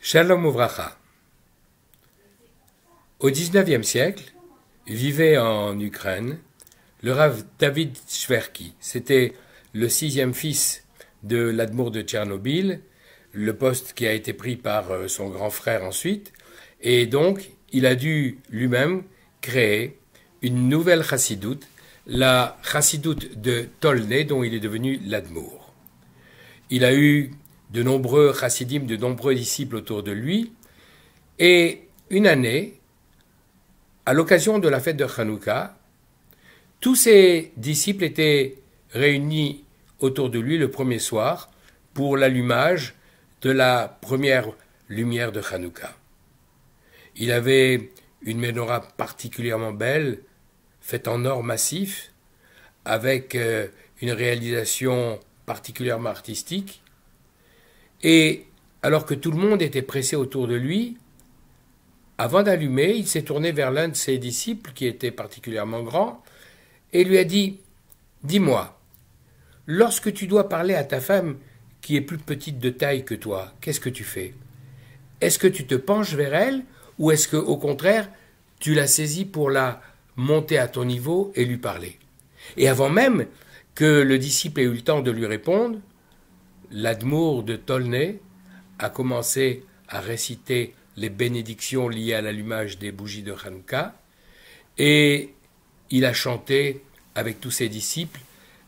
Shalom Uvracha. Au XIXe siècle, vivait en Ukraine le Rav David Shverki. C'était le sixième fils de l'Admour de Tchernobyl, le poste qui a été pris par son grand frère ensuite, et donc il a dû lui-même créer une nouvelle chassidoute, la chassidoute de Tolnay, dont il est devenu l'Admour. Il a eu de nombreux chassidim, de nombreux disciples autour de lui, et une année, à l'occasion de la fête de Hanouka, tous ses disciples étaient réunis autour de lui le premier soir pour l'allumage de la première lumière de Hanouka. Il avait une menorah particulièrement belle, faite en or massif, avec une réalisation particulièrement artistique. Et alors que tout le monde était pressé autour de lui, avant d'allumer, il s'est tourné vers l'un de ses disciples, qui était particulièrement grand, et lui a dit « Dis-moi, lorsque tu dois parler à ta femme qui est plus petite de taille que toi, qu'est-ce que tu fais? Est-ce que tu te penches vers elle, ou est-ce que, au contraire, tu la saisis pour la monter à ton niveau et lui parler ?» Et avant même que le disciple ait eu le temps de lui répondre, l'Admour de Tolnay a commencé à réciter les bénédictions liées à l'allumage des bougies de Hanouka, et il a chanté avec tous ses disciples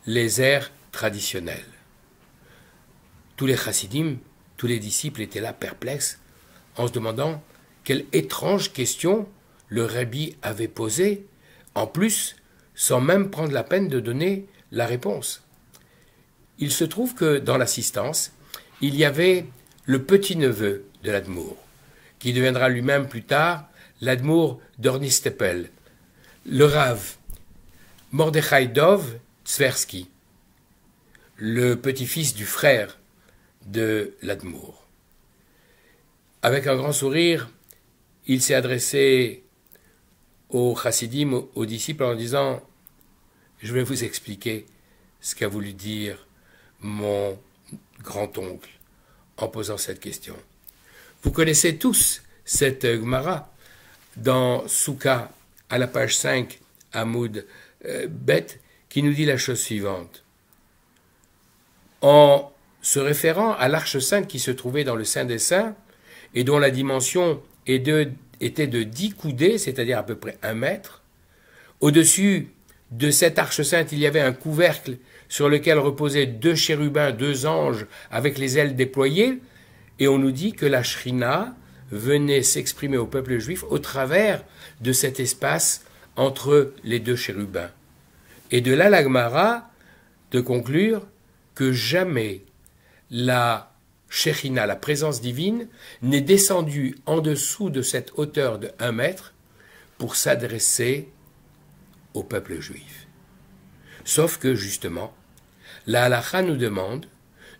les airs traditionnels. Tous les chassidim, tous les disciples étaient là perplexes en se demandant quelle étrange question le Rabbi avait posée, en plus sans même prendre la peine de donner la réponse. Il se trouve que dans l'assistance, il y avait le petit-neveu de l'Admour, qui deviendra lui-même plus tard l'Admour d'Ornistepel, le Rav Mordechai Dov Tversky, le petit-fils du frère de l'Admour. Avec un grand sourire, il s'est adressé aux chassidim, aux disciples, en disant « Je vais vous expliquer ce qu'a voulu dire mon grand-oncle en posant cette question. » Vous connaissez tous cette Gemara dans Souka, à la page 5, Hamoud Bet, qui nous dit la chose suivante. En se référant à l'arche sainte qui se trouvait dans le Saint des Saints, et dont la dimension était de 10 coudées, c'est-à-dire à peu près 1 mètre, au-dessus de cette arche sainte, il y avait un couvercle sur lequel reposaient 2 chérubins, 2 anges avec les ailes déployées, et on nous dit que la Shrina venait s'exprimer au peuple juif au travers de cet espace entre les 2 chérubins. Et de là, la Gemara de conclure que jamais la Shekhinah, la présence divine, n'est descendue en dessous de cette hauteur de 1 mètre pour s'adresser au peuple juif. Sauf que, justement, la halakha nous demande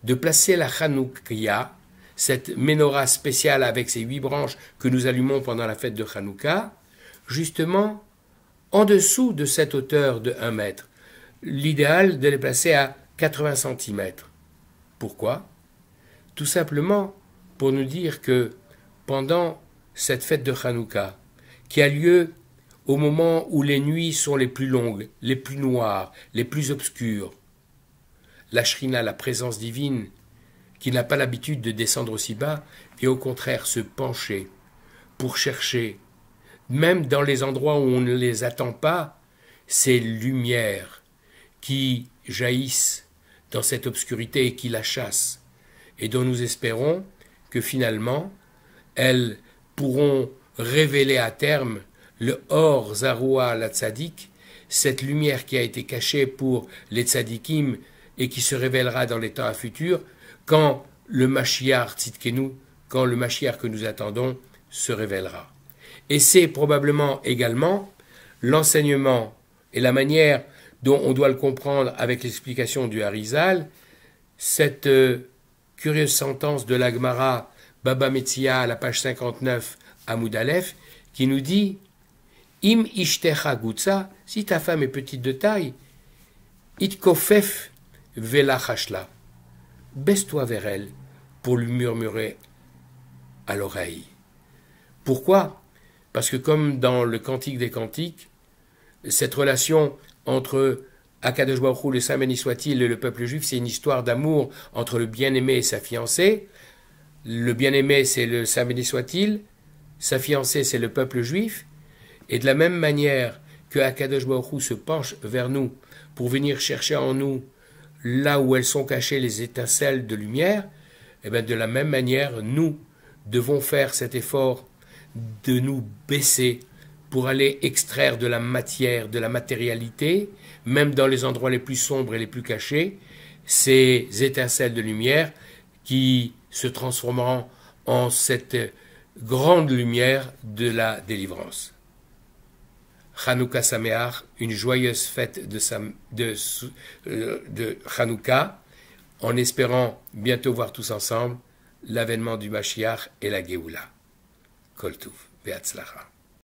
de placer la Hanoukia, cette menorah spéciale avec ses 8 branches que nous allumons pendant la fête de Hanouka, justement en dessous de cette hauteur de 1 mètre. L'idéal de les placer à 80 cm. Pourquoi? Tout simplement pour nous dire que pendant cette fête de Hanouka, qui a lieu au moment où les nuits sont les plus longues, les plus noires, les plus obscures, la Shrina, la présence divine, qui n'a pas l'habitude de descendre aussi bas, et au contraire se pencher pour chercher, même dans les endroits où on ne les attend pas, ces lumières qui jaillissent dans cette obscurité et qui la chassent, et dont nous espérons que finalement, elles pourront révéler à terme le Or Zaroua la Tzadik, cette lumière qui a été cachée pour les Tzadikim et qui se révélera dans les temps à futur, quand le Mashiach Tzidkenu, quand le Mashiach que nous attendons se révélera. Et c'est probablement également l'enseignement et la manière dont on doit le comprendre avec l'explication du Harizal, cette curieuse sentence de la Gemara Baba Metzia à la page 59 Hamoud Aleph, qui nous dit « Im ishtecha gutza » si ta femme est petite de taille, « Itkofef vela chashla » baisse-toi vers elle pour lui murmurer à l'oreille. Pourquoi? Parce que comme dans le Cantique des Cantiques, cette relation entre Akadosh Baruch Hu, le Saint béni soit-il, et le peuple juif, c'est une histoire d'amour entre le bien-aimé et sa fiancée. Le bien-aimé, c'est le Saint béni soit-il, sa fiancée, c'est le peuple juif. Et de la même manière que Akadosh Baruch Hu se penche vers nous pour venir chercher en nous là où elles sont cachées les étincelles de lumière, et bien de la même manière, nous devons faire cet effort de nous baisser pour aller extraire de la matière, de la matérialité, même dans les endroits les plus sombres et les plus cachés, ces étincelles de lumière qui se transformeront en cette grande lumière de la délivrance. Hanouka Sameach, une joyeuse fête de Hanouka, en espérant bientôt voir tous ensemble l'avènement du Mashiach et la Géoula. Kol Tuv, Be'atzlacha.